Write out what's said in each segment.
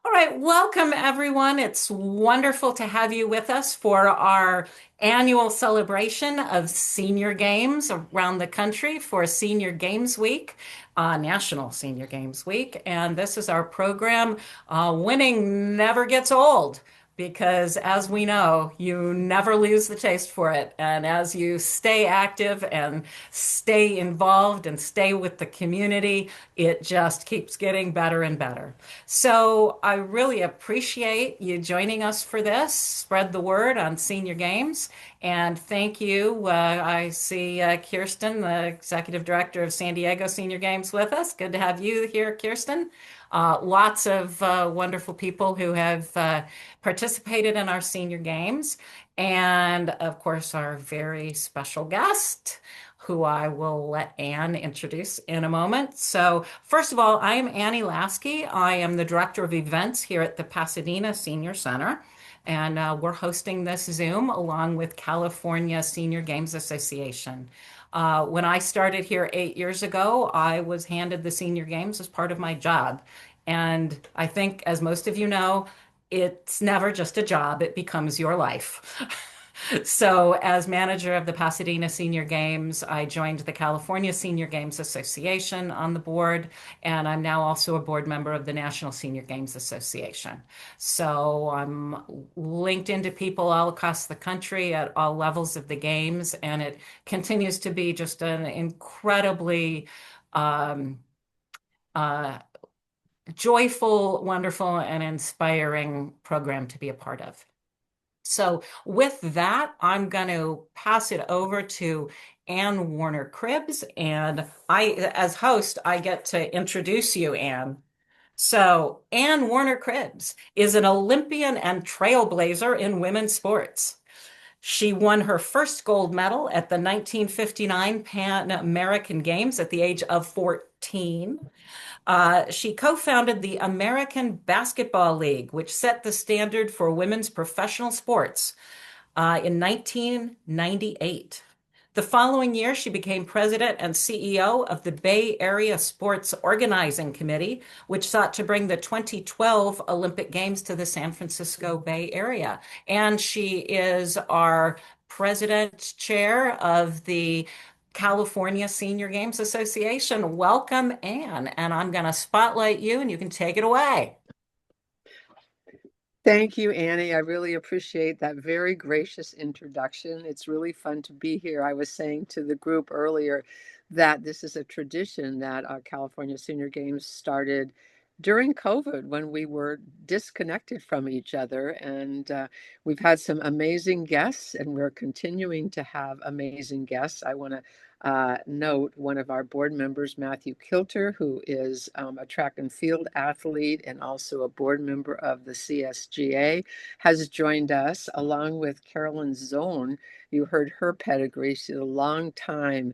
All right, welcome everyone. It's wonderful to have you with us for our annual celebration of senior games around the country for Senior Games Week, National Senior Games Week. And this is our program, Winning Never Gets Old. Because as we know, you never lose the taste for it. And as you stay active and stay involved and stay with the community, it just keeps getting better and better. So I really appreciate you joining us for this. Spread the word on Senior Games. And thank you. I see Kirsten, the Executive Director of San Diego Senior Games, with us. Good to have you here, Kirsten. Lots of wonderful people who have participated in our Senior Games. And of course, our very special guest, who I will let Anne introduce in a moment. So, first of all, I am Annie Lasky. I am the Director of Events here at the Pasadena Senior Center. And we're hosting this Zoom along with California Senior Games Association. When I started here 8 years ago, I was handed the Senior Games as part of my job. And I think, as most of you know, it's never just a job, it becomes your life. So, as manager of the Pasadena Senior Games, I joined the California Senior Games Association on the board, and I'm now also a board member of the National Senior Games Association. So, I'm linked into people all across the country at all levels of the games, and it continues to be just an incredibly um, uh, joyful, wonderful, and inspiring program to be a part of. So with that, I'm going to pass it over to Ann Warner Cribbs. And as host, I get to introduce you, Ann. So Ann Warner Cribbs is an Olympian and trailblazer in women's sports. She won her first gold medal at the 1959 Pan American Games at the age of 14. She co-founded the American Basketball League, which set the standard for women's professional sports in 1998. The following year, she became president and CEO of the Bay Area Sports Organizing Committee, which sought to bring the 2012 Olympic Games to the San Francisco Bay Area. And she is our president chair of the California Senior Games Association. Welcome, Anne. And I'm going to spotlight you and you can take it away. Thank you, Annie. I really appreciate that very gracious introduction. It's really fun to be here. I was saying to the group earlier that this is a tradition that California Senior Games started during COVID when we were disconnected from each other. And we've had some amazing guests, and we're continuing to have amazing guests. I want to note one of our board members, Matthew Kilter, who is a track and field athlete and also a board member of the CSGA, has joined us along with Carolyn Zone. You heard her pedigree. She's a long time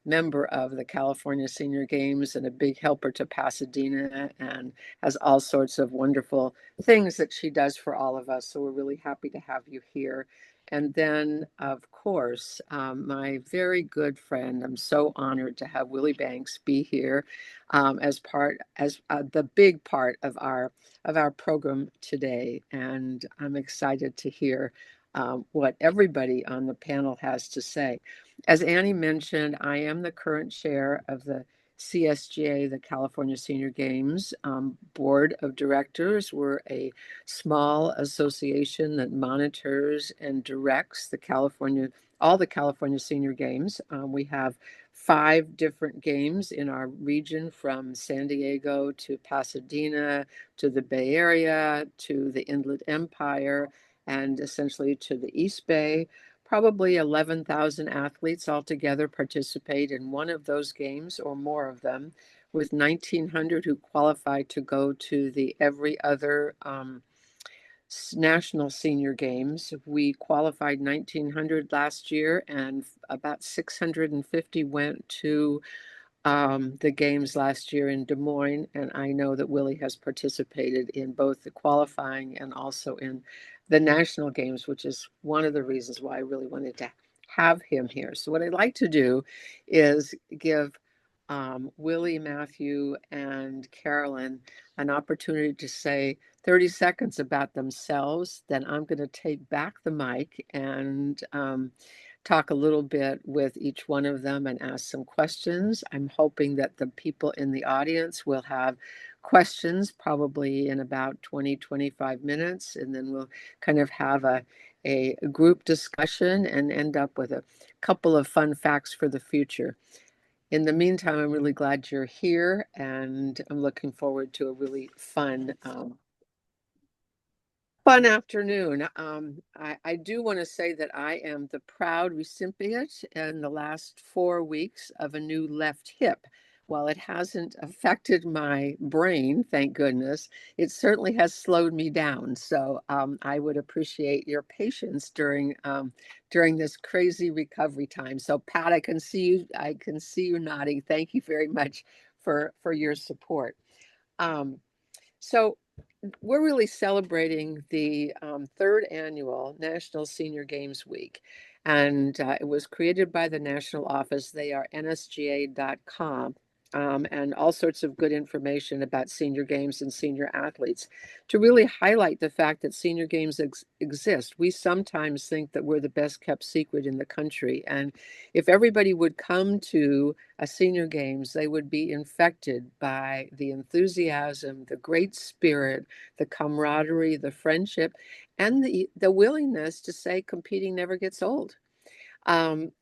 member of the California Senior Games and a big helper to Pasadena, and has all sorts of wonderful things that she does for all of us. So we're really happy to have you here. And then, of course, my very good friend, I'm so honored to have Willie Banks be here as the big part of our program today. And I'm excited to hear what everybody on the panel has to say. As Annie mentioned, I am the current chair of the CSGA, the California Senior Games Board of Directors. We're a small association that monitors and directs all the California Senior Games. We have 5 different games in our region, from San Diego to Pasadena to the Bay Area to the Inland Empire and essentially to the East Bay. Probably 11,000 athletes altogether participate in one of those games or more of them, with 1,900 who qualify to go to the every other national senior games. We qualified 1,900 last year, and about 650 went to the games last year in Des Moines. And I know that Willie has participated in both the qualifying and also in the national games, which is one of the reasons why I really wanted to have him here. So what I'd like to do is give Willie, Matthew, and Carolyn an opportunity to say 30 seconds about themselves. Then I'm going to take back the mic and talk a little bit with each one of them and ask some questions. I'm hoping that the people in the audience will have questions probably in about 20-25 minutes, and then we'll kind of have a group discussion and end up with a couple of fun facts for the future. In the meantime, I'm really glad you're here, and I'm looking forward to a really fun afternoon. I do want to say that I am the proud recipient in the last 4 weeks of a new left hip. While it hasn't affected my brain, thank goodness, it certainly has slowed me down. So I would appreciate your patience during this crazy recovery time. So Pat, I can see you. I can see you nodding. Thank you very much for your support. Um, so we're really celebrating the third annual National Senior Games Week. And it was created by the national office. They are nsga.com. And all sorts of good information about senior games and senior athletes to really highlight the fact that senior games exist. We sometimes think that we're the best kept secret in the country. And if everybody would come to a senior games, they would be infected by the enthusiasm, the great spirit, the camaraderie, the friendship, and the willingness to say competing never gets old.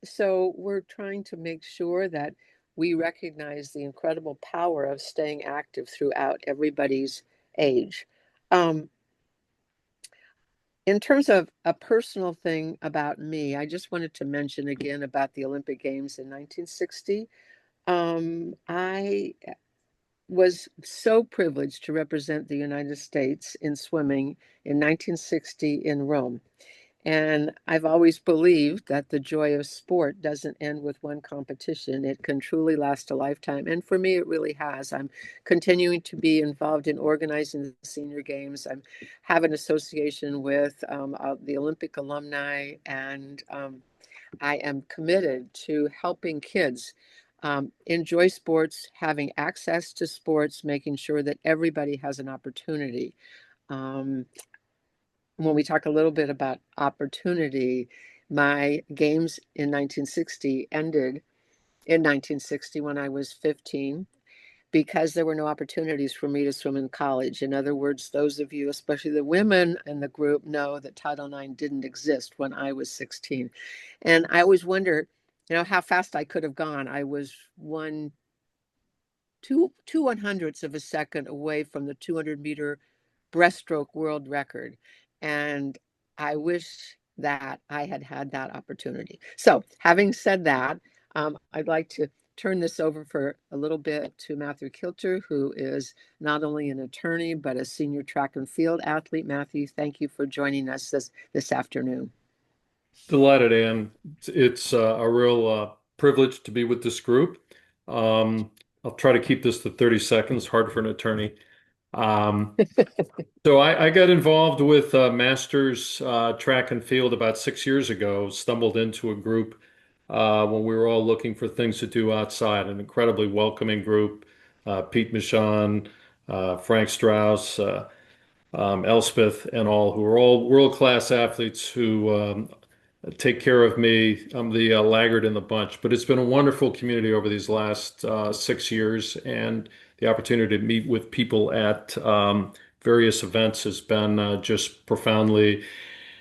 So we're trying to make sure that we recognize the incredible power of staying active throughout everybody's age. Um, in terms of a personal thing about me, I just wanted to mention again about the Olympic Games in 1960. I was so privileged to represent the United States in swimming in 1960 in Rome. And I've always believed that the joy of sport doesn't end with one competition. It can truly last a lifetime. And for me, it really has. I'm continuing to be involved in organizing the senior games. I have an association with the Olympic alumni, and I am committed to helping kids enjoy sports, having access to sports, making sure that everybody has an opportunity. Um, when we talk a little bit about opportunity, my games in 1960 ended in 1960 when I was 15 because there were no opportunities for me to swim in college. In other words, those of you, especially the women in the group, know that Title IX didn't exist when I was 16. And I always wonder, how fast I could have gone. I was two 100ths of a second away from the 200-meter breaststroke world record. And I wish that I had had that opportunity. So having said that, I'd like to turn this over for a little bit to Matthew Kilter, who is not only an attorney, but a senior track and field athlete. Matthew, thank you for joining us this afternoon. Delighted, Ann. It's a real privilege to be with this group. Um, I'll try to keep this to 30 seconds, hard for an attorney. Um, so I got involved with Masters track and field about 6 years ago, stumbled into a group when we were all looking for things to do outside, an incredibly welcoming group. Pete Michon, Frank Strauss, Elspeth, and all who are all world-class athletes who take care of me. I'm the laggard in the bunch, but it's been a wonderful community over these last 6 years, and the opportunity to meet with people at various events has been just profoundly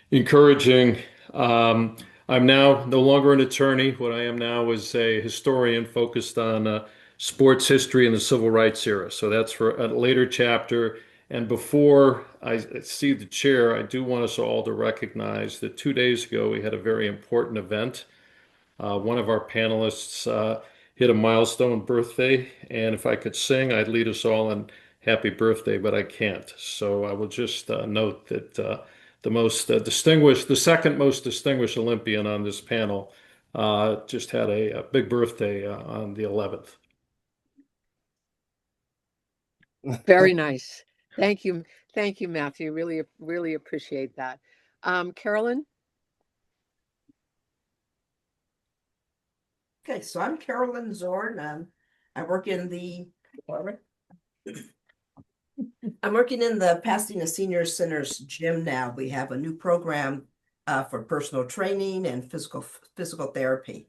encouraging. I'm now no longer an attorney. What I am now is a historian focused on sports history and the civil rights era. So that's for a later chapter. And before I see the chair, I do want us all to recognize that 2 days ago we had a very important event. One of our panelists hit a milestone birthday, and if I could sing, I'd lead us all in happy birthday, but I can't. So I will just note that the second most distinguished Olympian on this panel, just had a big birthday on the 11th. Very nice. Thank you. Thank you, Matthew. Really, really appreciate that. Carolyn? Okay, so I'm Carolyn Zorn. I work in the I'm working in the Pasadena Senior Center's gym now. We have a new program for personal training and physical therapy.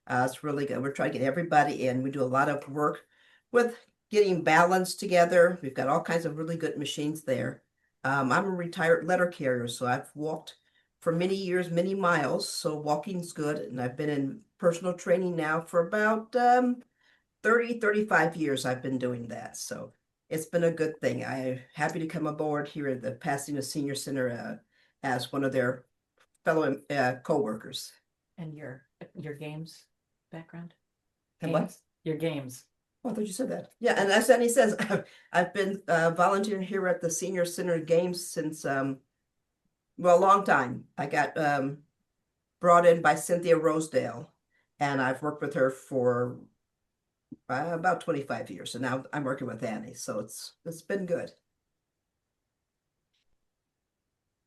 It's really good. We're trying to get everybody in. We do a lot of work with getting balance together. We've got all kinds of really good machines there. I'm a retired letter carrier, so I've walked for many years, many miles. So walking's good. And I've been in personal training now for about 30, 35 years I've been doing that. So it's been a good thing. I'm happy to come aboard here at the Pasadena Senior Center as one of their fellow co-workers. And your games background? And what? Games? Your games. Oh, I thought you said that. Yeah, and as Annie says, I've been volunteering here at the Senior Center Games since well, a long time. I got brought in by Cynthia Rosedale, and I've worked with her for about 25 years, and now I'm working with Annie, so it's been good.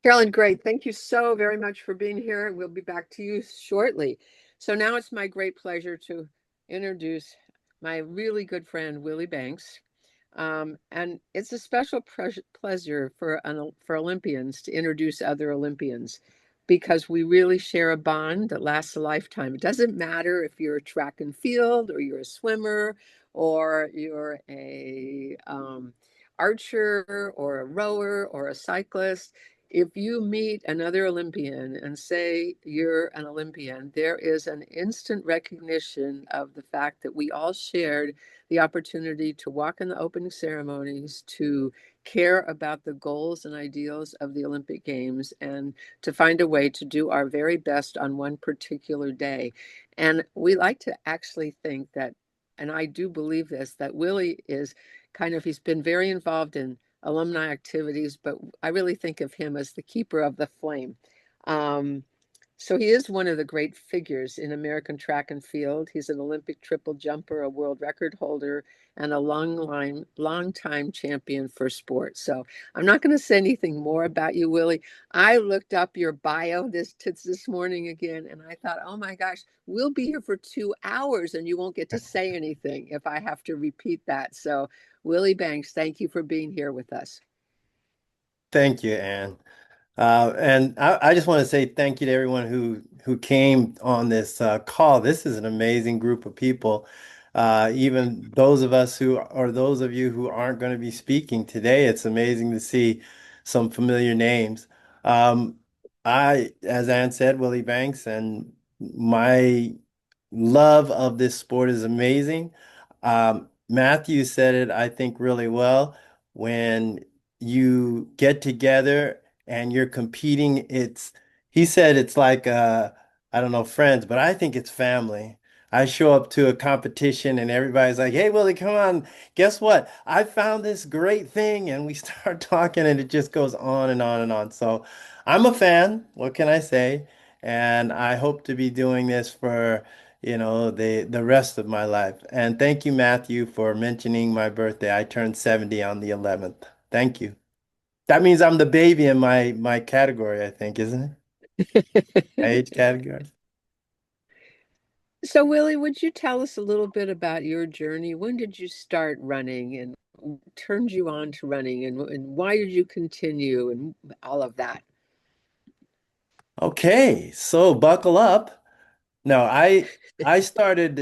Carolyn, great. Thank you so very much for being here. We'll be back to you shortly. So now it's my great pleasure to introduce my really good friend, Willie Banks. And it's a special pleasure for Olympians to introduce other Olympians because we really share a bond that lasts a lifetime. It doesn't matter if you're a track and field or you're a swimmer or you're a archer or a rower or a cyclist. If you meet another Olympian and say you're an Olympian, there is an instant recognition of the fact that we all shared the opportunity to walk in the opening ceremonies, to care about the goals and ideals of the Olympic Games, and to find a way to do our very best on one particular day. And we like to actually think that, and I do believe this, that Willie is he's been very involved in alumni activities, but I really think of him as the keeper of the flame. So he is one of the great figures in American track and field. He's an Olympic triple jumper, a world record holder, and a long time champion for sport. So I'm not going to say anything more about you, Willie. I looked up your bio this morning again, and I thought, oh my gosh, we'll be here for 2 hours and you won't get to say anything if I have to repeat that. So Willie Banks, thank you for being here with us. Thank you, Anne. And I just want to say thank you to everyone who came on this call. This is an amazing group of people. Even those of us or those of you who aren't going to be speaking today, it's amazing to see some familiar names. As Ann said, Willie Banks, and my love of this sport is amazing. Matthew said it, I think, really well. When you get together and you're competing, he said it's like I don't know, friends, but I think it's family. I show up to a competition and everybody's like, "Hey, Willie, come on. Guess what? I found this great thing." And we start talking and it just goes on and on and on. So I'm a fan. What can I say? And I hope to be doing this for, the rest of my life. And thank you, Matthew, for mentioning my birthday. I turned 70 on the 11th. Thank you. That means I'm the baby in my category, I think, isn't it? My age category. So, Willie, would you tell us a little bit about your journey? When did you start running and what turned you on to running and why did you continue and all of that? Okay, so buckle up. No, I started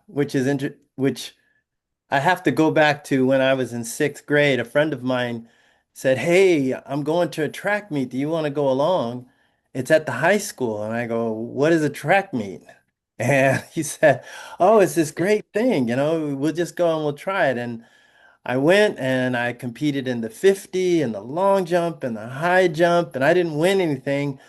which I have to go back to when I was in sixth grade. A friend of mine said, "Hey, I'm going to a track meet. Do you want to go along? It's at the high school." And I go, "What is a track meet?" And he said, "Oh, it's this great thing. We'll just go and we'll try it." And I went and I competed in the 50 and the long jump and the high jump, and I didn't win anything,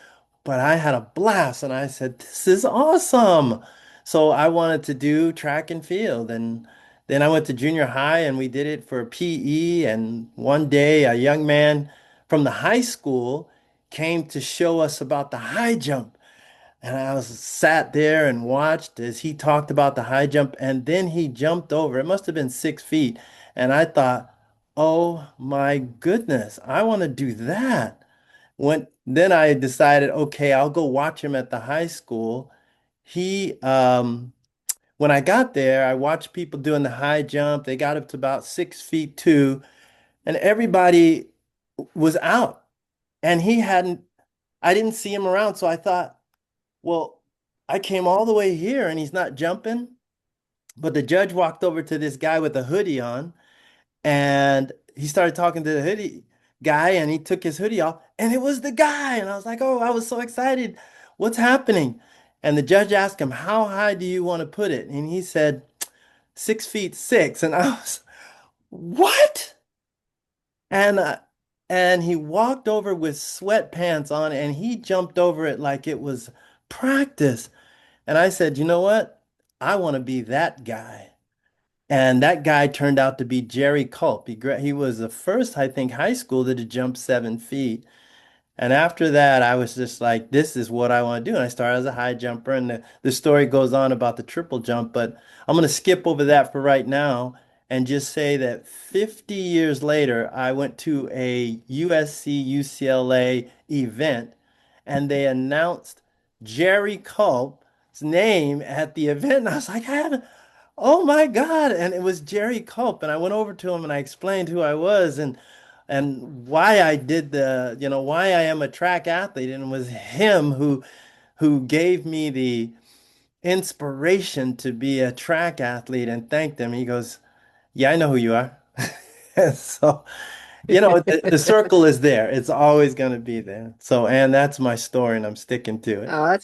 but I had a blast and I said, "This is awesome." So I wanted to do track and field. And then I went to junior high and we did it for PE. And one day a young man from the high school came to show us about the high jump. And I was sat there and watched as he talked about the high jump. And then he jumped over. It must have been 6 feet. And I thought, oh my goodness, I want to do that. Then I decided, okay, I'll go watch him at the high school. He when I got there, I watched people doing the high jump. They got up to about 6 feet two, and everybody was out. And he hadn't, I didn't see him around. So I thought, well, I came all the way here and he's not jumping. But the judge walked over to this guy with a hoodie on and he started talking to the hoodie guy and he took his hoodie off and it was the guy. And I was like, oh, I was so excited. What's happening? And the judge asked him, how high do you want to put it? And he said, 6 feet six. And I was, what? And and he walked over with sweatpants on and he jumped over it like it was practice. And I said, you know what? I want to be that guy. And that guy turned out to be Jerry Culp. He was the first, I think, high schooler to jump 7 feet. And after that, I was just like, this is what I want to do. And I started as a high jumper. And the story goes on about the triple jump, but I'm going to skip over that for right now and just say that 50 years later, I went to a USC UCLA event and they announced Jerry Culp's name at the event. And I was like, I haven't. Oh my God. And it was Jerry Culp. And I went over to him and I explained who I was and why I did why I am a track athlete. And it was him who gave me the inspiration to be a track athlete and thanked him. He goes, yeah, I know who you are. And so, the circle is there. It's always going to be there. So, and that's my story and I'm sticking to it. Oh,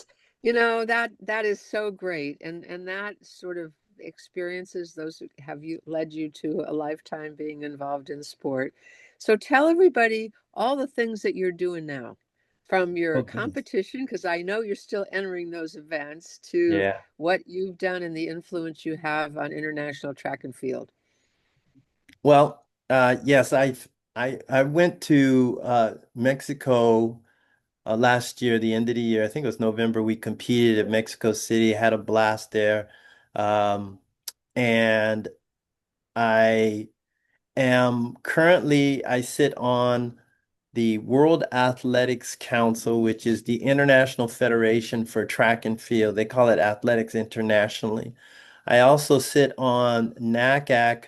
that is so great. And that sort of experiences, those have you led you to a lifetime being involved in sport. So tell everybody all the things that you're doing now, from your Okay. competition, because I know you're still entering those events, to Yeah. what you've done and the influence you have on international track and field. Well, yes, I went to Mexico last year, the end of the year. I think it was November. We competed at Mexico City, had a blast there. Um, and I I sit on the World Athletics Council, which is the International Federation for Track and Field. They call it Athletics Internationally. I also sit on NACAC,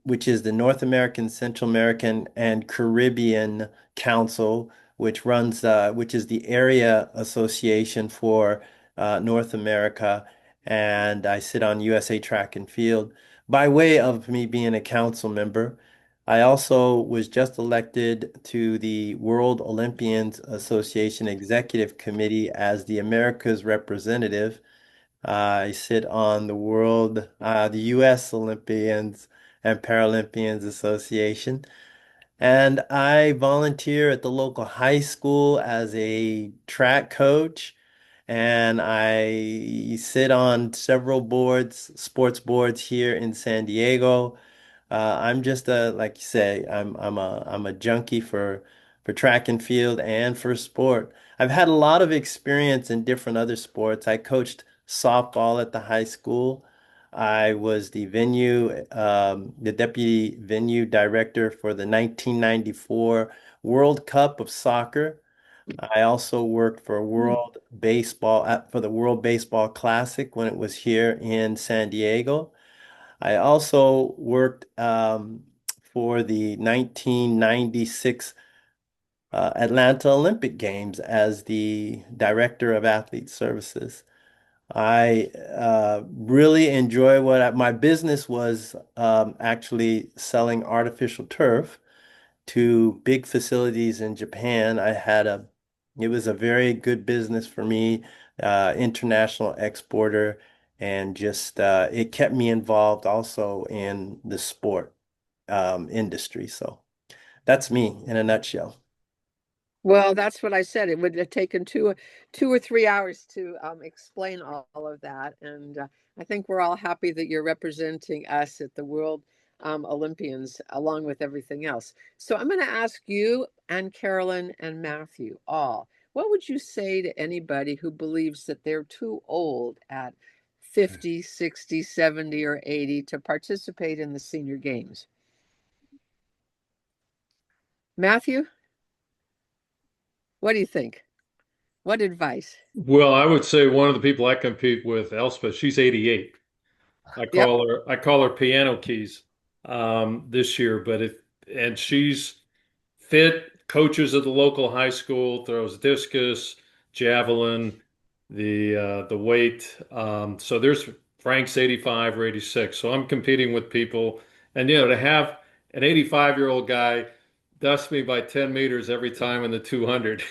which is the North American, Central American, and Caribbean Council, which is the area association for North America, and I sit on USA Track and Field by way of me being a council member. I also was just elected to the World Olympians Association Executive Committee as the America's representative. I sit on the U.S. Olympians and Paralympians Association, and I volunteer at the local high school as a track coach, and I sit on several boards, sports boards here in San Diego. I'm just like you say, I'm a junkie for track and field and for sport. I've had a lot of experience in different other sports. I coached softball at the high school. I was the deputy venue director for the 1994 World Cup of Soccer. I also worked for the World Baseball Classic when it was here in San Diego. I also worked for the 1996 Atlanta Olympic Games as the Director of Athlete Services. I really enjoy my business was actually selling artificial turf to big facilities in Japan. It was a very good business for me, international exporter, and just it kept me involved also in the sport industry. So that's me in a nutshell. Well, that's what I said. It would have taken 2 or 3 hours to explain all of that. And I think we're all happy that you're representing us at the World Olympians along with everything else. So I'm going to ask you and Carolyn and Matthew all, what would you say to anybody who believes that they're too old at 50, 60, 70, or 80 to participate in the senior games? Matthew, what do you think? What advice? Well, I would say one of the people I compete with, Elspeth, she's 88. Yep. I call her Piano Keys this year, and she's fit, coaches at the local high school, throws discus, javelin, the weight. So there's Frank's 85 or 86. So I'm competing with people, and to have an 85-year-old guy dust me by 10 meters every time in the 200.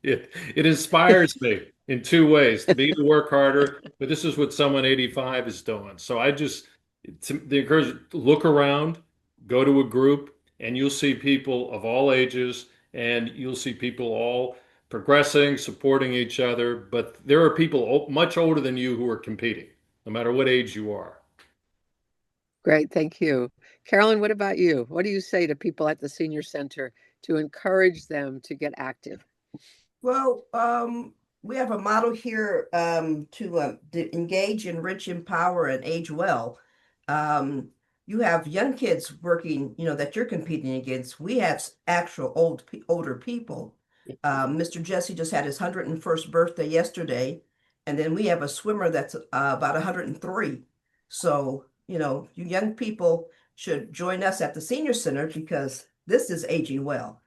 It inspires me in two ways, me to work harder, but this is what someone 85 is doing. So the encourage, look around, go to a group, and you'll see people of all ages, and you'll see people all progressing, supporting each other. But there are people much older than you who are competing, no matter what age you are. Great, thank you. Carolyn, what about you? What do you say to people at the senior center to encourage them to get active? Well, we have a model here to engage, enrich, empower, and age well. You have young kids working, that you're competing against. We have actual older people. Mr. Jesse just had his 101st birthday yesterday, and then we have a swimmer that's about 103. So, you young people should join us at the senior center because this is aging well.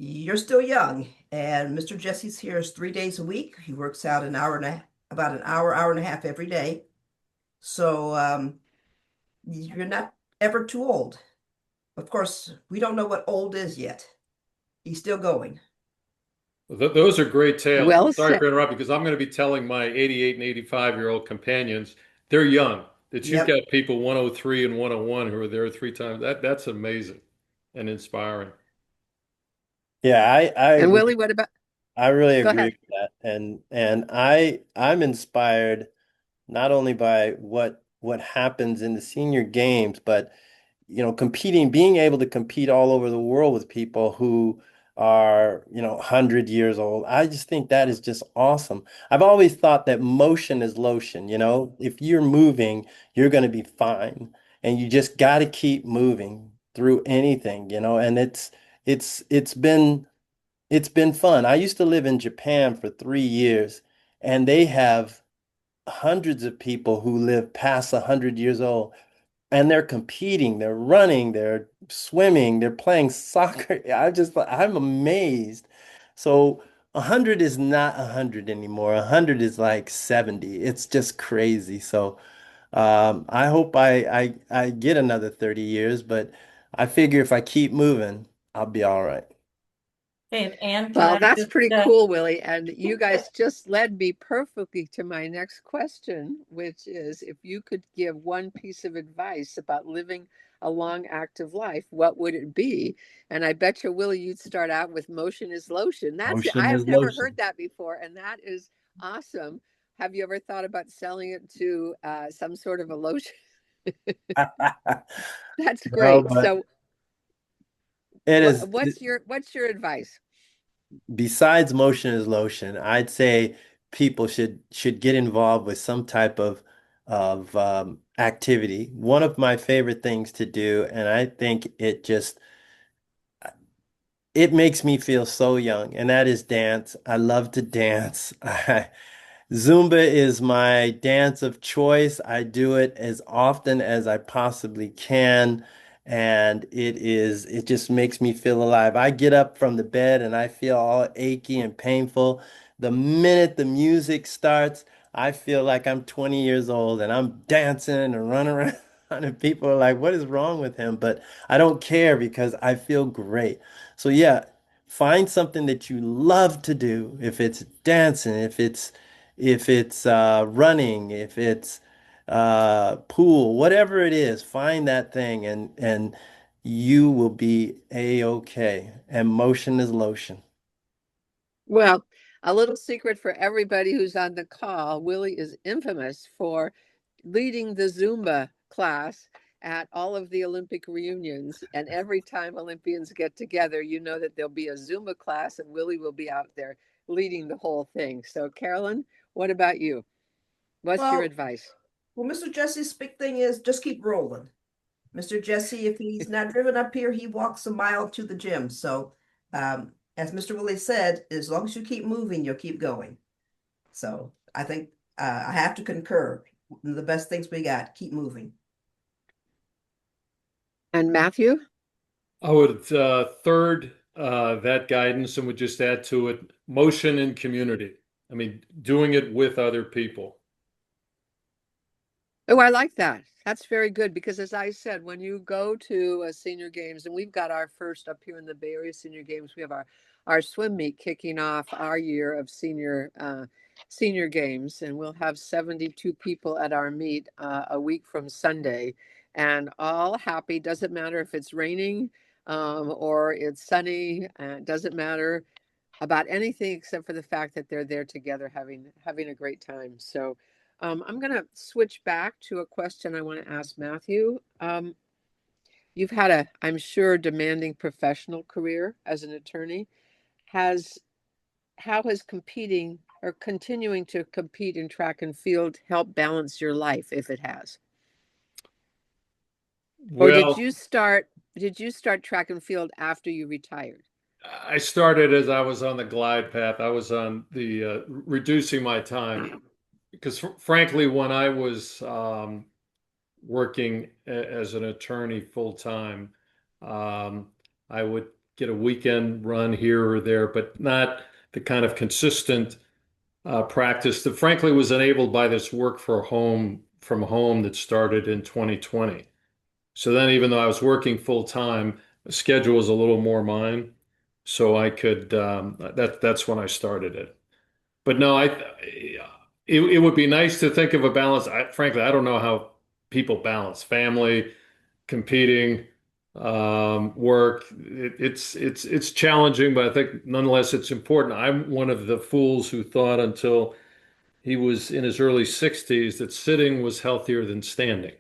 You're still young, and Mr. Jesse's here is 3 days a week. He works out about an hour and a half every day. So you're not ever too old. Of course, we don't know what old is yet. He's still going. Those are great tales. Well Sorry said. for interrupting, because I'm going to be telling my 88 and 85-year-old companions they're young. That you've Yep. got people 103 and 101 who are there three times. That's amazing and inspiring. Yeah, I And agree. Willie, what about? I really Go agree ahead. with that. And I'm inspired not only by what happens in the senior games, but competing, being able to compete all over the world with people who are, 100 years old. I just think that is just awesome. I've always thought that motion is lotion, if you're moving, you're going to be fine. And you just got to keep moving through anything, and it's been fun. I used to live in Japan for 3 years, and they have hundreds of people who live past 100 years old, and they're competing, they're running, they're swimming, they're playing soccer. I'm amazed. So 100 is not 100 anymore. 100 is like 70. It's just crazy. So I hope I get another 30 years, but I figure if I keep moving, I'll be all right. And Well, Angela, that's just pretty cool, Willie. And you guys just led me perfectly to my next question, which is if you could give one piece of advice about living a long, active life, what would it be? And I bet you, Willie, you'd start out with motion is lotion. I Motion have is never heard lotion. that before, and that is awesome. Have you ever thought about selling it to some sort of a lotion? That's No, great. but So, it is. what's your advice? Besides motion is lotion, I'd say people should get involved with some type of activity. One of my favorite things to do, and I think it makes me feel so young, and that is dance. I love to dance. Zumba is my dance of choice. I do it as often as I possibly can, and it just makes me feel alive. I get up from the bed and I feel all achy and painful. The minute the music starts, I feel like I'm 20 years old and I'm dancing and running around, and people are like, "What is wrong with him?" But I don't care because I feel great. So yeah, find something that you love to do. If it's dancing, if it's running, if it's pool, whatever it is, find that thing and you will be a-okay. And motion is lotion. Well, a little secret for everybody who's on the call, Willie is infamous for leading the Zumba class at all of the Olympic reunions. And every time Olympians get together, you know that there'll be a Zumba class and Willie will be out there leading the whole thing. So, Carolyn, what about you? What's your Well, advice? Mr. Jesse's big thing is just keep rolling. Mr. Jesse, if he's not driven up here, he walks a mile to the gym. So, as Mr. Willie said, as long as you keep moving, you'll keep going. So I think I have to concur. One of the best things we got, keep moving. And Matthew? I would third that guidance and would just add to it motion and community. I mean, doing it with other people. Oh, I like that. That's very good because, as I said, when you go to a senior games, and we've got our first up here in the Bay Area senior games, we have our swim meet kicking off our year of senior games, and we'll have 72 people at our meet a week from Sunday, and all happy. Doesn't matter if it's raining or it's sunny. Doesn't matter about anything except for the fact that they're there together having a great time. So. I'm going to switch back to a question I want to ask Matthew. You've had I'm sure, demanding professional career as an attorney. How has competing or continuing to compete in track and field helped balance your life, if it has? Or Well, did you start track and field after you retired? I started as I was on the glide path. I was on the reducing my time because, frankly, when I was working as an attorney full time, I would get a weekend run here or there, but not the kind of consistent practice that, frankly, was enabled by this work from home that started in 2020. So then, even though I was working full time, the schedule was a little more mine, so I could. That's when I started it. But no, it would be nice to think of a balance. Frankly, I don't know how people balance family, competing, work. It's challenging, but I think nonetheless it's important. I'm one of the fools who thought until he was in his early 60s that sitting was healthier than standing.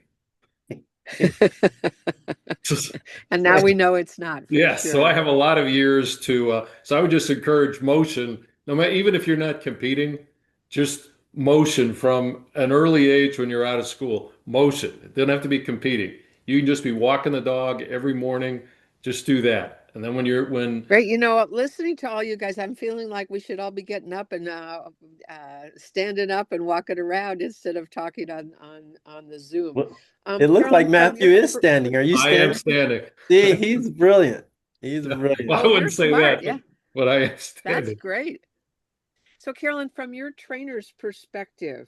And now we know it's not, for Yes, so I sure. have a lot of years to, so I would just encourage motion, no matter, even if you're not competing, just motion from an early age when you're out of school. Motion. It doesn't have to be competing. You can just be walking the dog every morning. Just do that. And then when Great. Listening to all you guys, I'm feeling like we should all be getting up and standing up and walking around instead of talking on the Zoom. Well, it looks like Carolyn, from Matthew your is standing. Are you I am standing? standing. See, he's brilliant. He's brilliant. Well, I oh, you're wouldn't say smart. that, Yeah, but I am that's standing. great. So, Carolyn, from your trainer's perspective,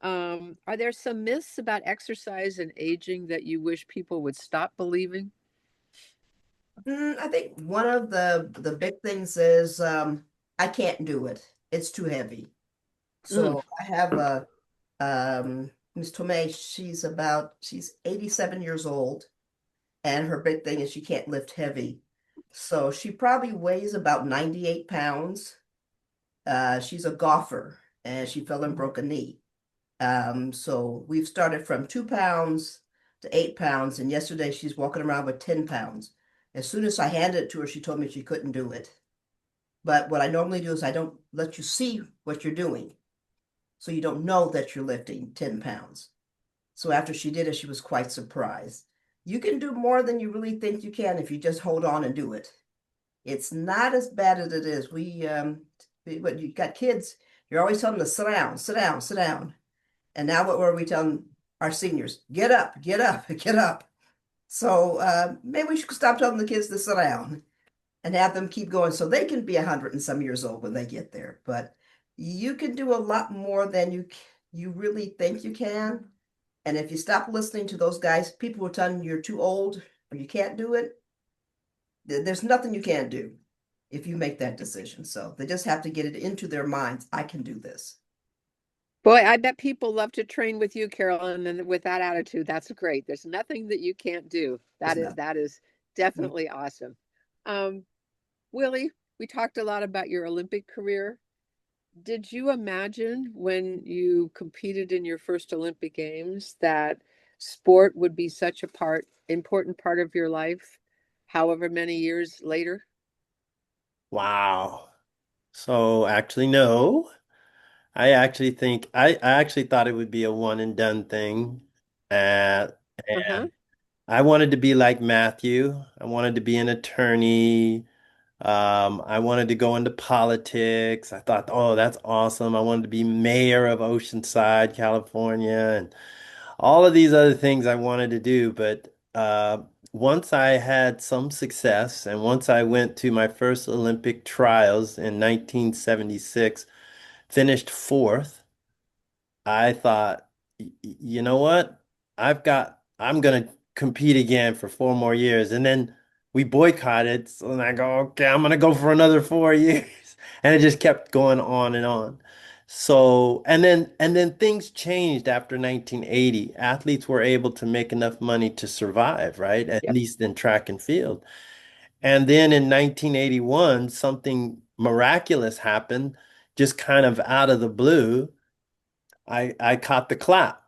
are there some myths about exercise and aging that you wish people would stop believing? I think one of the big things is I can't do it. It's too heavy. Mm. So I have a Miss Tomei, she's 87 years old, and her big thing is she can't lift heavy. So she probably weighs about 98 pounds. She's a golfer and she fell and broke a knee. So we've started from 2 pounds to 8 pounds, and yesterday she's walking around with 10 pounds. As soon as I handed it to her, she told me she couldn't do it. But what I normally do is I don't let you see what you're doing. So you don't know that you're lifting 10 pounds. So after she did it, she was quite surprised. You can do more than you really think you can if you just hold on and do it. It's not as bad as it is. What you got kids, you're always telling them to sit down, sit down, sit down. And now what were we telling our seniors? Get up, get up, get up. So maybe we should stop telling the kids to sit down and have them keep going so they can be 100 and some years old when they get there. But you can do a lot more than you really think you can. And if you stop listening to those guys, people who are telling you you're too old or you can't do it, there's nothing you can't do if you make that decision. So they just have to get it into their minds. I can do this. Boy, I bet people love to train with you, Carolyn, and with that attitude, that's great. There's nothing that you can't do. There's That is definitely awesome. Willie, we talked a lot about your Olympic career. Did you imagine when you competed in your first Olympic Games that sport would be such important part of your life, however many years later? Wow. So actually, no. I actually think I actually thought it would be a one and done thing. Uh, Uh-huh. and I wanted to be like Matthew. I wanted to be an attorney. I wanted to go into politics. I thought, oh, that's awesome. I wanted to be mayor of Oceanside, California, and all of these other things I wanted to do. But once I had some success, and once I went to my first Olympic trials in 1976, finished fourth, I thought, You know what? I'm going to compete again for 4 more years." And then we boycotted. So then I go, okay, I'm going to go for another 4 years. And it just kept going on and on. So, and then things changed after 1980. Athletes were able to make enough money to survive, right? At Yep. least in track and field. And then in 1981, something miraculous happened, just kind of out of the blue. I caught the clap.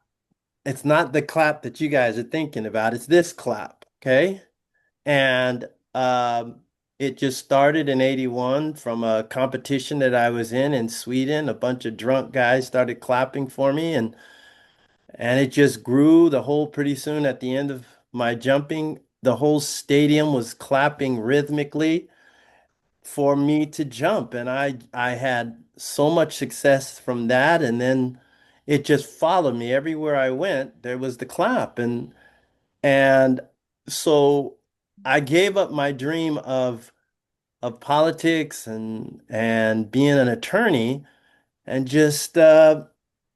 It's not the clap that you guys are thinking about. It's this clap, okay? And it just started in 81 from a competition that I was in Sweden. A bunch of drunk guys started clapping for me, and it just grew. The whole Pretty soon at the end of my jumping, the whole stadium was clapping rhythmically for me to jump, and I had so much success from that, and then it just followed me everywhere I went. There was the clap, and so I gave up my dream of politics and being an attorney, and just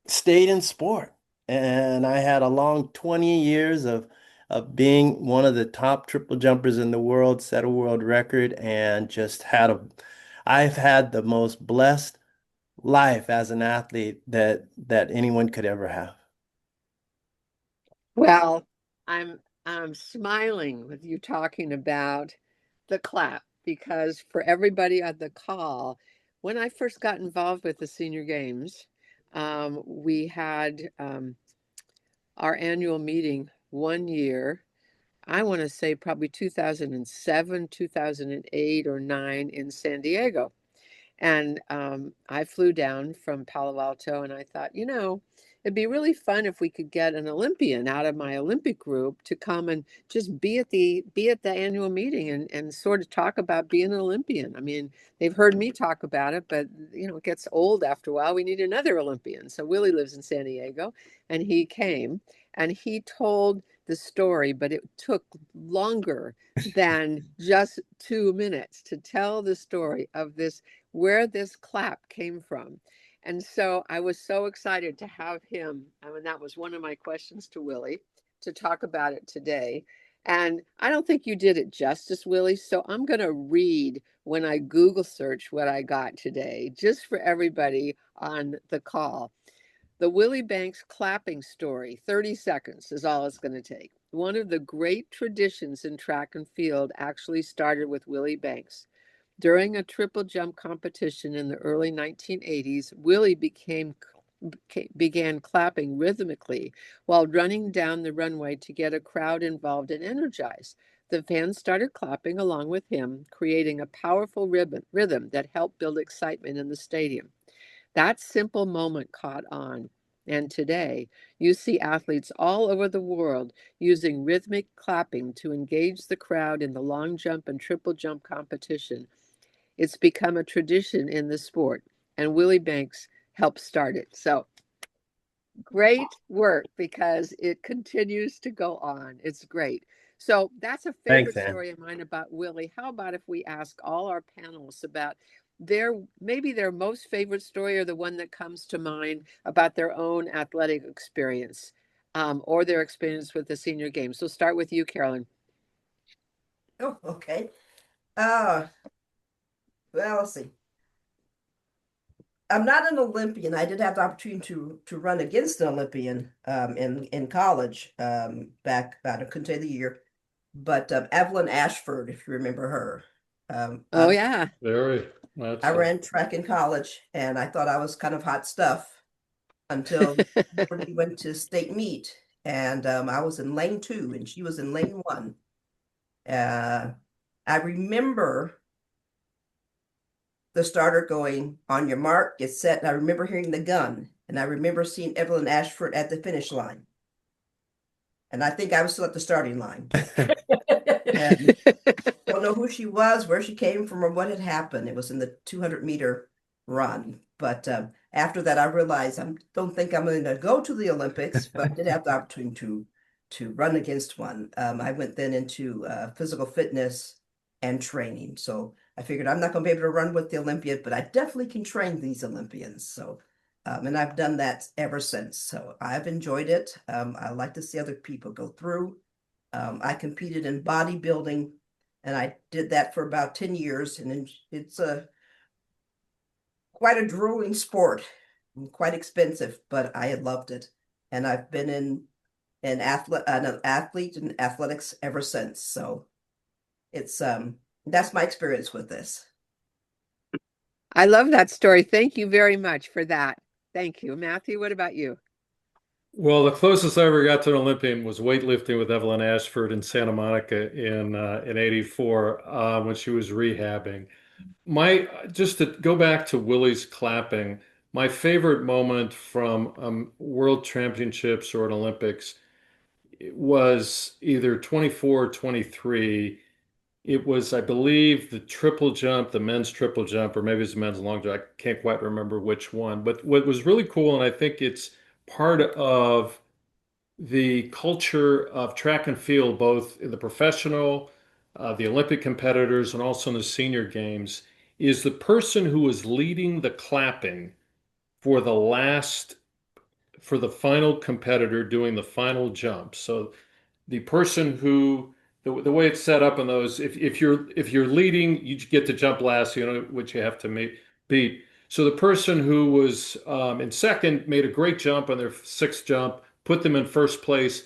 stayed in sport. And I had a long 20 years of being one of the top triple jumpers in the world, set a world record, and just I've had the most blessed life as an athlete that anyone could ever have. Well, I'm smiling with you talking about the clap because for everybody on the call, when I first got involved with the Senior Games, we had our annual meeting one year. I want to say probably 2007, 2008 or 9 in San Diego. And I flew down from Palo Alto and I thought, it'd be really fun if we could get an Olympian out of my Olympic group to come and just be at the annual meeting and sort of talk about being an Olympian. I mean, they've heard me talk about it, but it gets old after a while. We need another Olympian. So Willie lives in San Diego and he came and he told the story, but it took longer than just 2 minutes to tell the story of this where this clap came from. And so I was so excited to have him. I mean, that was one of my questions to Willie to talk about it today. And I don't think you did it justice, Willie. So I'm going to read when I Google search what I got today, just for everybody on the call. The Willie Banks clapping story, 30 seconds is all it's going to take. One of the great traditions in track and field actually started with Willie Banks. During a triple jump competition in the early 1980s, Willie began clapping rhythmically while running down the runway to get a crowd involved and energized. The fans started clapping along with him, creating a powerful rhythm that helped build excitement in the stadium. That simple moment caught on. And today, you see athletes all over the world using rhythmic clapping to engage the crowd in the long jump and triple jump competition. It's become a tradition in the sport, and Willie Banks helped start it. So great work because it continues to go on. It's great. So that's a Thanks, favorite Ann. story of mine about Willie. How about if we ask all our panelists about maybe their most favorite story or the one that comes to mind about their own athletic experience or their experience with the Senior Games. So start with you, Carolyn. Oh, okay. Uh, well, let's see. I'm not an Olympian. I did have the opportunity to run against an Olympian in college back about I couldn't tell you the year, but Evelyn Ashford, if you remember her. Oh, yeah. Very. I ran track in college, and I thought I was kind of hot stuff until we went to state meet, and I was in lane 2, and she was in lane 1. I remember the starter going, "On your mark, get set." And I remember hearing the gun, and I remember seeing Evelyn Ashford at the finish line. And I think I was still at the starting line. And don't know who she was, where she came from, or what had happened. It was in the 200-meter run. But after that, I realized I don't think I'm going to go to the Olympics, but I did have the opportunity to run against one. I went then into physical fitness and training. So I figured I'm not going to be able to run with the Olympian, but I definitely can train these Olympians. So, and I've done that ever since. So I've enjoyed it. I like to see other people go through. I competed in bodybuilding, and I did that for about 10 years, and it's a quite a grueling sport, and quite expensive, but I had loved it. And I've been an athlete in athletics ever since. So it's that's my experience with this. I love that story. Thank you very much for that. Thank you. Matthew, what about you? Well, the closest I ever got to an Olympian was weightlifting with Evelyn Ashford in Santa Monica in '84 when she was rehabbing. My just to go back to Willie's clapping, my favorite moment from World Championships or an Olympics was either 24 or 23. It was, I believe, the triple jump, the men's triple jump, or maybe it's the men's long jump. I can't quite remember which one. But what was really cool, and I think it's part of the culture of track and field, both in the professional, the Olympic competitors, and also in the senior games, is the person who was leading the clapping for for the final competitor doing the final jump. So the person who the way it's set up in those, if you're leading, you get to jump last, you know, which you have to beat. So the person who was in second made a great jump on their sixth jump, put them in first place.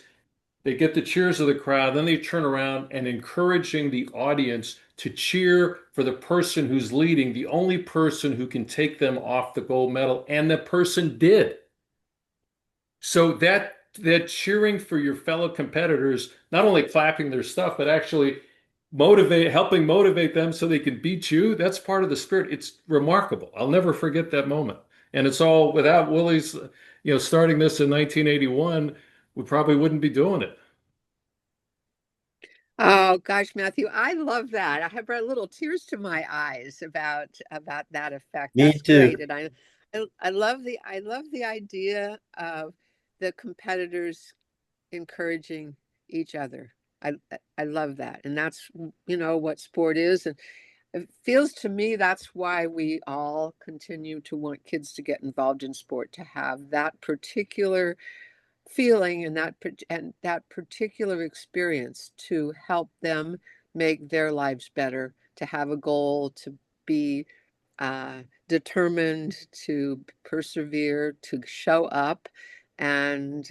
They get the cheers of the crowd, then they turn around and encouraging the audience to cheer for the person who's leading, the only person who can take them off the gold medal, and the person did. So that cheering for your fellow competitors, not only clapping their stuff, but actually helping motivate them so they can beat you, that's part of the spirit. It's remarkable. I'll never forget that moment. And it's all without Willie's, starting this in 1981, we probably wouldn't be doing it. Oh gosh, Matthew, I love that. I have brought little tears to my eyes about that effect. Me That's too. great. And I love the idea of the competitors encouraging each other. I love that. And that's, what sport is. And it feels to me that's why we all continue to want kids to get involved in sport, to have that particular feeling and that particular experience to help them make their lives better, to have a goal, to be determined, to persevere, to show up. And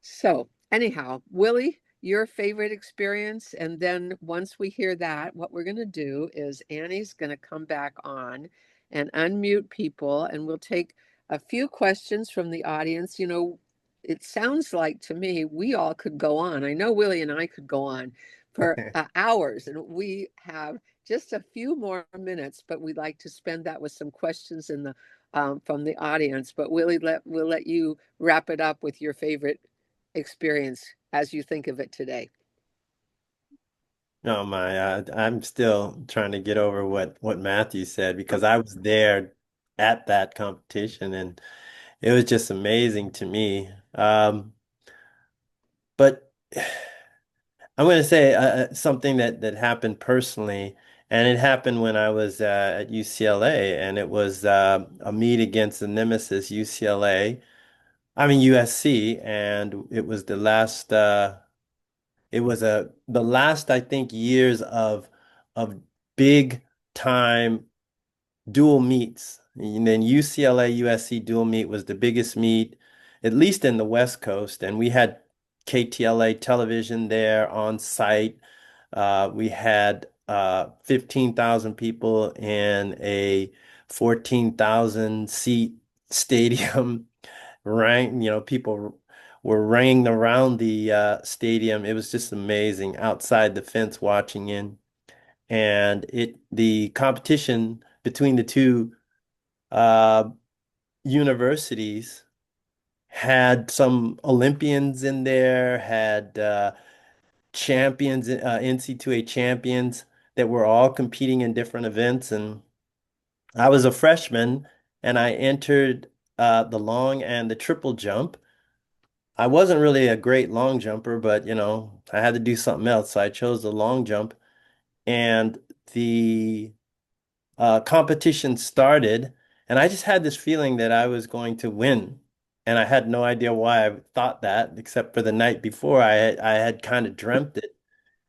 so, anyhow, Willie, your favorite experience. And then once we hear that, what we're going to do is Annie's going to come back on and unmute people, and we'll take a few questions from the audience. It sounds like to me we all could go on. I know Willie and I could go on for hours, and we have just a few more minutes, but we'd like to spend that with some questions from the audience. But Willie, we'll let you wrap it up with your favorite experience as you think of it today. No, I'm still trying to get over what Matthew said because I was there at that competition and it was just amazing to me. But I'm going to say something that happened personally, and it happened when I was at UCLA, and it was a meet against the nemesis UCLA. I mean USC, and it was the last. It was the last, I think, years of big time dual meets. And then UCLA USC dual meet was the biggest meet, at least in the West Coast. And we had KTLA television there on site. We had 15,000 people in a 14,000 seat stadium. People were ringing around the stadium. It was just amazing outside the fence watching in. And the competition between the two uh, universities had some Olympians in there, had champions, NC2A champions that were all competing in different events. And I was a freshman and I entered the long and the triple jump. I wasn't really a great long jumper, but I had to do something else. So I chose the long jump. And the competition started, and I just had this feeling that I was going to win. And I had no idea why I thought that, except for the night before I had kind of dreamt it.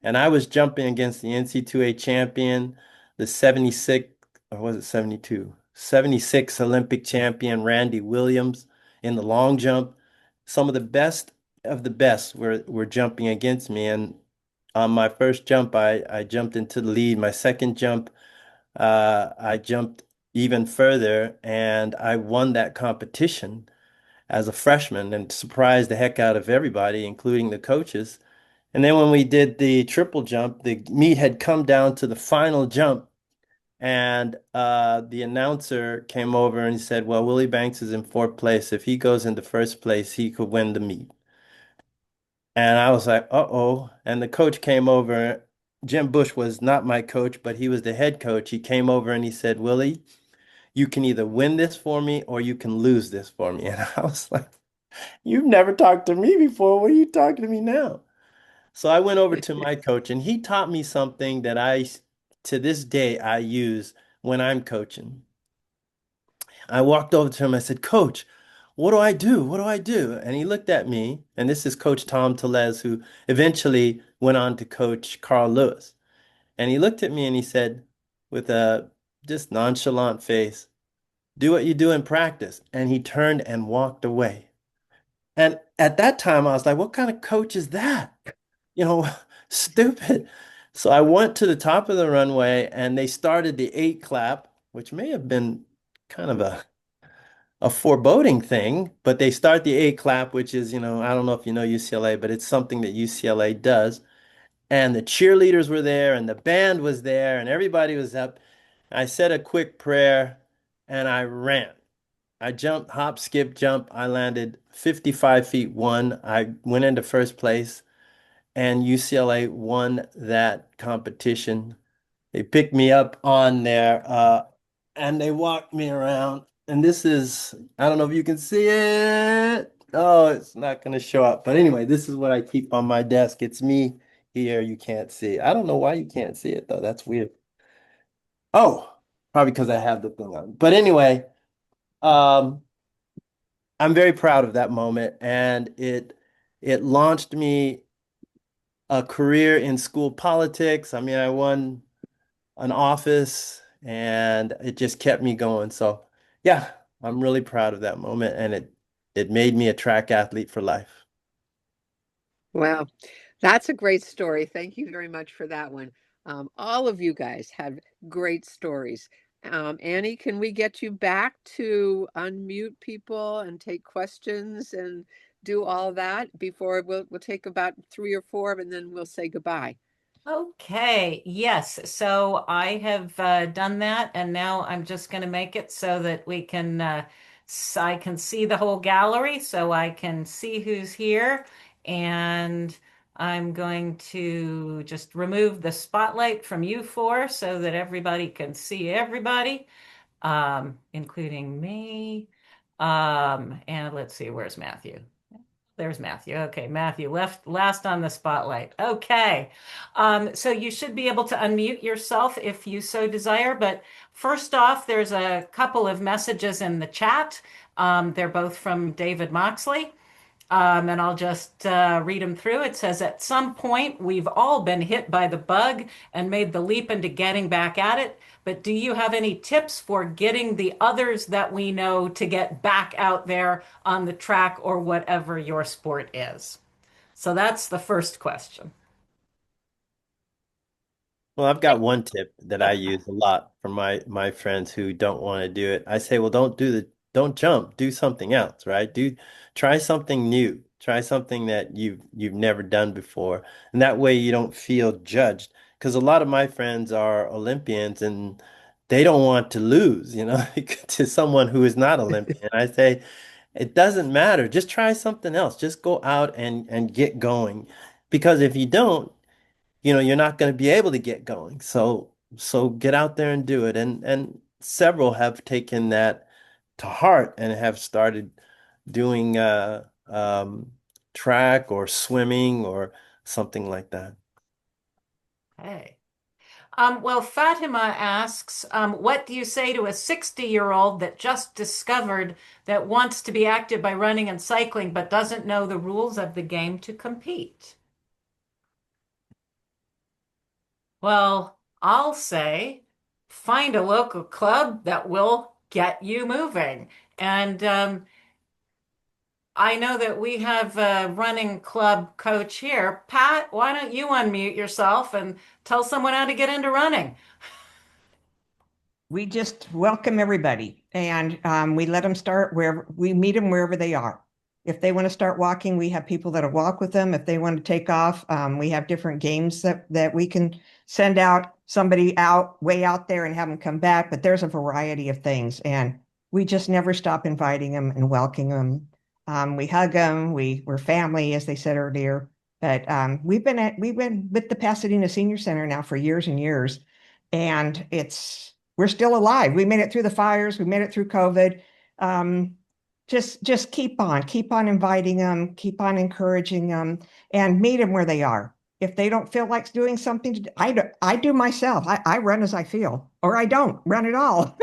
And I was jumping against the NC2A champion, the 76, or was it 72? 76 Olympic champion Randy Williams in the long jump. Some of the best of the best were jumping against me. And on my first jump, I jumped into the lead. My second jump, I jumped even further and I won that competition as a freshman and surprised the heck out of everybody, including the coaches. And then when we did the triple jump, the meet had come down to the final jump, and the announcer came over and he said, "Well, Willie Banks is in fourth place. If he goes into first place, he could win the meet." And I was like, "Uh-oh." And the coach came over. Jim Bush was not my coach, but he was the head coach. He came over and he said, "Willie, you can either win this for me or you can lose this for me." And I was like, "You've never talked to me before. What are you talking to me now?" So I went over to my coach and he taught me something that to this day, I use when I'm coaching. I walked over to him. I said, "Coach, what do I do? What do I do?" And he looked at me, and this is Coach Tom Tellez, who eventually went on to coach Carl Lewis. And he looked at me and he said, with a just nonchalant face, "Do what you do in practice." And he turned and walked away. And at that time, I was like, what kind of coach is that? You know, stupid. So I went to the top of the runway and they started the eight clap, which may have been kind of a foreboding thing, but they start the eight clap, which is, I don't know if you know UCLA, but it's something that UCLA does. And the cheerleaders were there and the band was there and everybody was up. I said a quick prayer and I ran. I jumped, hop, skip, jump. I landed 55 feet one. I went into first place and UCLA won that competition. They picked me up on there and they walked me around. And this is, I don't know if you can see it. Oh, it's not going to show up. But anyway, this is what I keep on my desk. It's me here. You can't see it. I don't know why you can't see it, though. That's weird. Oh, probably because I have the thing on. But anyway, um, I'm very proud of that moment. And it launched me a career in school politics. I mean, I won an office and it just kept me going. So, yeah, I'm really proud of that moment and it made me a track athlete for life. Wow, that's a great story. Thank you very much for that one. All of you guys have great stories. Annie, can we get you back to unmute people and take questions and do all that before we'll take about three or four and then we'll say goodbye. Okay, yes. So I have done that, and now I'm just going to make it so that I can see the whole gallery, so I can see who's here. And I'm going to just remove the spotlight from you four so that everybody can see everybody, including me. And let's see, where's Matthew? There's Matthew. Okay, Matthew left last on the spotlight. Okay. So you should be able to unmute yourself if you so desire. But first off, there's a couple of messages in the chat. They're both from David Moxley. And I'll just read them through. It says, at some point, we've all been hit by the bug and made the leap into getting back at it. But do you have any tips for getting the others that we know to get back out there on the track or whatever your sport is? So that's the first question. Well, I've got one tip that I use a lot for my friends who don't want to do it. I say, well, don't jump, do something else, right? Try something new. Try something that you've never done before. And that way you don't feel judged. Because a lot of my friends are Olympians and they don't want to lose, to someone who is not Olympian. I say, it doesn't matter. Just try something else. Just go out and get going. Because if you don't, you're not going to be able to get going. So get out there and do it. And several have taken that to heart and have started doing track or swimming or something like that. Hey. Well, Fatima asks, what do you say to a 60-year-old that just discovered that wants to be active by running and cycling, but doesn't know the rules of the game to compete? Well, I'll say find a local club that will get you moving. And I know that we have a running club coach here. Pat, why don't you unmute yourself and tell someone how to get into running? We just welcome everybody and we let them start wherever we meet them wherever they are. If they want to start walking, we have people that'll walk with them. If they want to take off, we have different games that we can send out somebody way out there and have them come back. But there's a variety of things, and we just never stop inviting them and welcoming them. We hug them. We're family, as they said earlier. But we've been with the Pasadena Senior Center now for years and years, and we're still alive. We made it through the fires. We made it through COVID. Just keep on inviting them, keep on encouraging them, and meet them where they are. If they don't feel like doing something, I do myself. I run as I feel, or I don't run at all.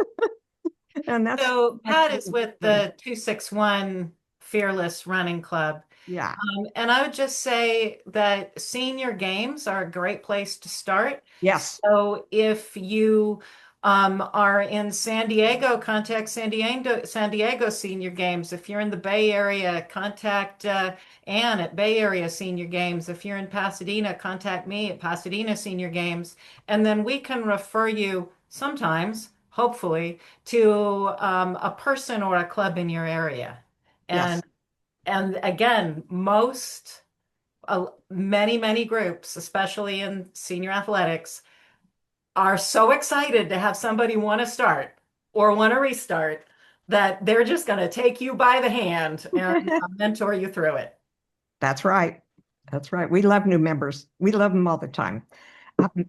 And So Pat is with the 261 Fearless Running Club. Yeah. And I would just say that senior games are a great place to start. Yes. So if you are in San Diego, contact San Diego Senior Games. If you're in the Bay Area, contact Ann at Bay Area Senior Games. If you're in Pasadena, contact me at Pasadena Senior Games. And then we can refer you sometimes, hopefully, to a person or a club in your area. Yes. And again, many groups, especially in senior athletics, are so excited to have somebody want to start or want to restart that they're just going to take you by the hand and mentor you through it. That's right. That's right. We love new members. We love them all the time.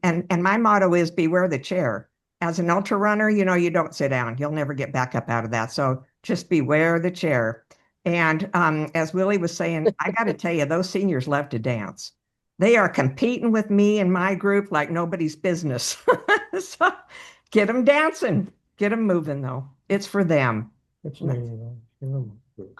And my motto is beware the chair. As an ultra runner, you don't sit down. You'll never get back up out of that. So just beware the chair. And as Willie was saying, I got to tell you, those seniors love to dance. They are competing with me and my group like nobody's business. So get them dancing, get them moving, though. It's for them.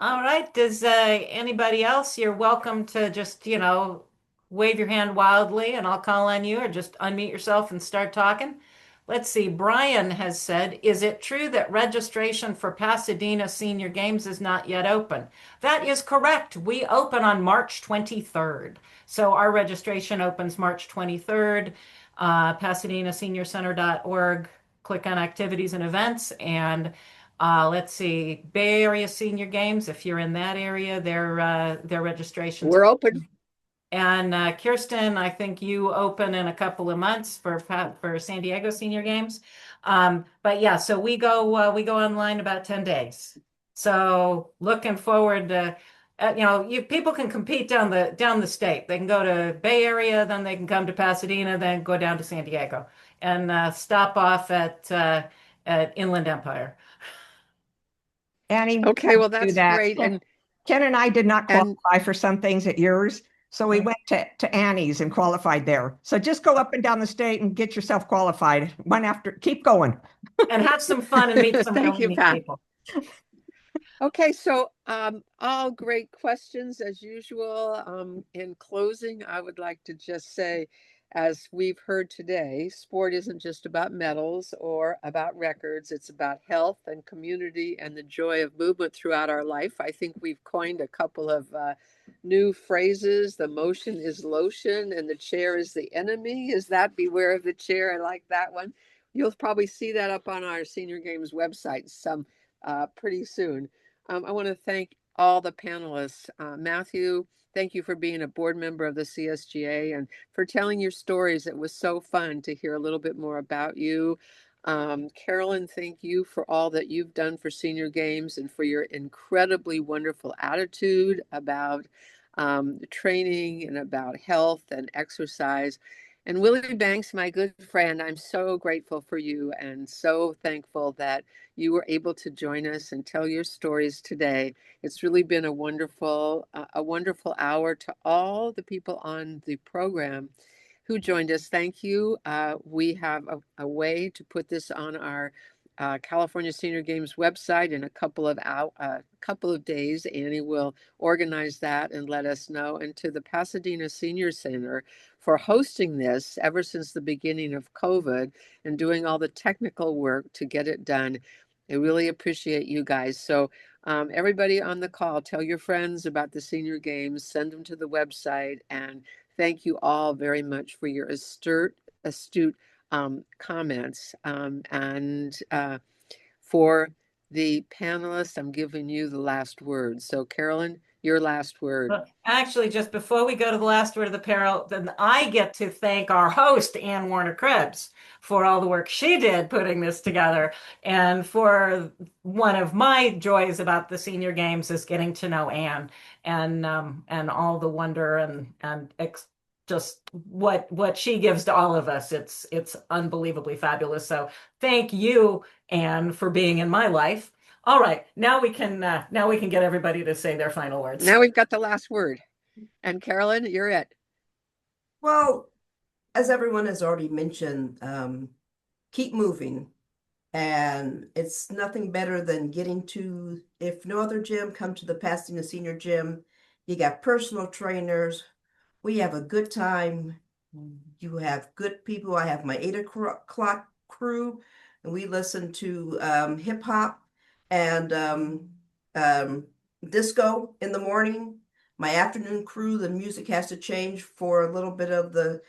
All right. Does anybody else? You're welcome to just, wave your hand wildly and I'll call on you, or just unmute yourself and start talking. Let's see. Brian has said, is it true that registration for Pasadena Senior Games is not yet open? That is correct. We open on March 23rd. So our registration opens March 23rd. PasadenaSeniorCenter.org. Click on activities and events, and let's see, Bay Area Senior Games. If you're in that area, their registrations. We're open. And Kirsten, I think you open in a couple of months for San Diego Senior Games. But yeah, so we go online about 10 days. So looking forward to, people can compete down the state. They can go to Bay Area, then they can come to Pasadena, then go down to San Diego, and stop off at Inland Empire. Annie, Okay, well, that's great. And Ken and I did not qualify for some things at yours. So we went to Annie's and qualified there. So just go up and down the state and get yourself qualified. Keep going. And have some fun and meet some Thank you, Pat. people. Okay, so all great questions as usual. In closing, I would like to just say, as we've heard today, sport isn't just about medals or about records. It's about health and community and the joy of movement throughout our life. I think we've coined a couple of new phrases. The motion is lotion and the chair is the enemy. Is that beware of the chair? I like that one. You'll probably see that up on our Senior Games website pretty soon. I want to thank all the panelists. Matthew, thank you for being a board member of the CSGA and for telling your stories. It was so fun to hear a little bit more about you. Carolyn, thank you for all that you've done for Senior Games and for your incredibly wonderful attitude about training and about health and exercise. And Willie Banks, my good friend, I'm so grateful for you and so thankful that you were able to join us and tell your stories today. It's really been a wonderful hour. To all the people on the program who joined us, thank you. We have a way to put this on our California Senior Games website in a couple of days. Annie will organize that and let us know. And to the Pasadena Senior Center for hosting this ever since the beginning of COVID and doing all the technical work to get it done. I really appreciate you guys. So everybody on the call, tell your friends about the Senior Games, send them to the website, and thank you all very much for your astute comments. And for the panelists, I'm giving you the last word. So Carolyn, your last word. Well, actually, just before we go to the last word of the peril, then I get to thank our host, Ann Warner Krebs, for all the work she did putting this together. And for one of my joys about the Senior Games is getting to know Ann and all the wonder and just what she gives to all of us. It's unbelievably fabulous. So thank you, Ann, for being in my life. All right, now we can get everybody to say their final words. Now we've got the last word. And Carolyn, you're it. Well, as everyone has already mentioned, keep moving. And it's nothing better than getting to, if no other gym, come to the Pasadena Senior Gym. You got personal trainers. We have a good time. You have good people. I have my 8 o'clock crew, and we listen to hip hop and disco in the morning. My afternoon crew, the music has to change for a little bit of the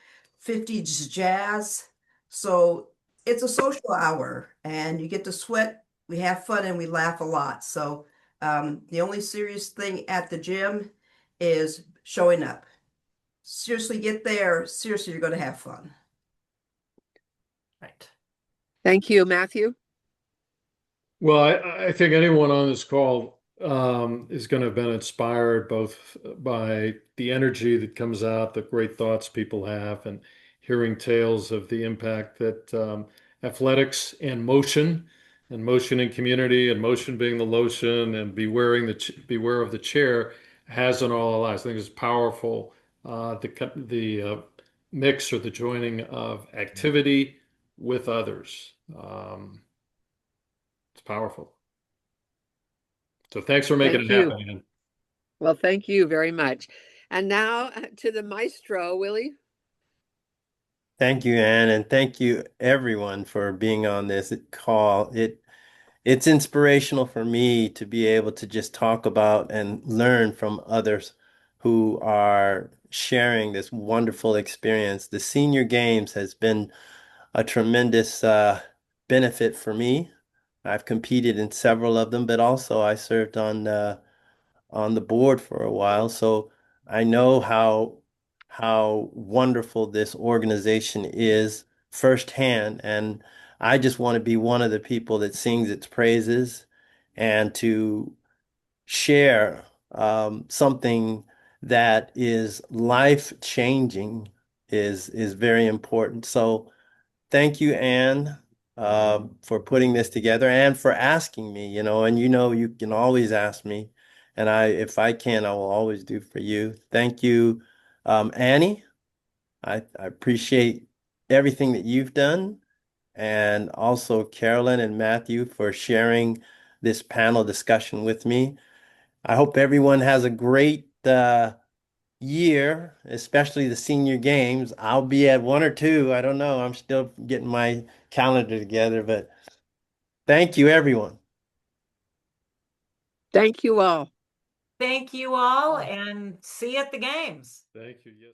50s jazz. So it's a social hour, and you get to sweat. We have fun and we laugh a lot. So the only serious thing at the gym is showing up. Seriously, get there. Seriously, you're going to have fun. Right. Thank you, Matthew. Well, I think anyone on this call is going to have been inspired both by the energy that comes out, the great thoughts people have, and hearing tales of the impact that athletics and motion in community, and motion being the lotion, and beware of the chair has on all our lives. I think it's powerful. The mix or the joining of activity with others. It's powerful. So thanks for making Thank it you. happen, Ian. Well, thank you very much. And now to the maestro, Willie. Thank you, Ann, and thank you everyone for being on this call. It's inspirational for me to be able to just talk about and learn from others who are sharing this wonderful experience. The Senior Games has been a tremendous benefit for me. I've competed in several of them, but also I served on the board for a while, so I know how wonderful this organization is firsthand, and I just want to be one of the people that sings its praises and to share something that is life changing is very important. So thank you, Anne, for putting this together and for asking me, and you can always ask me. And if I can, I will always do for you. Thank you, Annie. I appreciate everything that you've done. And also Carolyn and Matthew for sharing this panel discussion with me. I hope everyone has a great year, especially the Senior Games. I'll be at one or two. I don't know. I'm still getting my calendar together, but thank you, everyone. Thank you all. Thank you all and see you at the games. Thank you. Yes.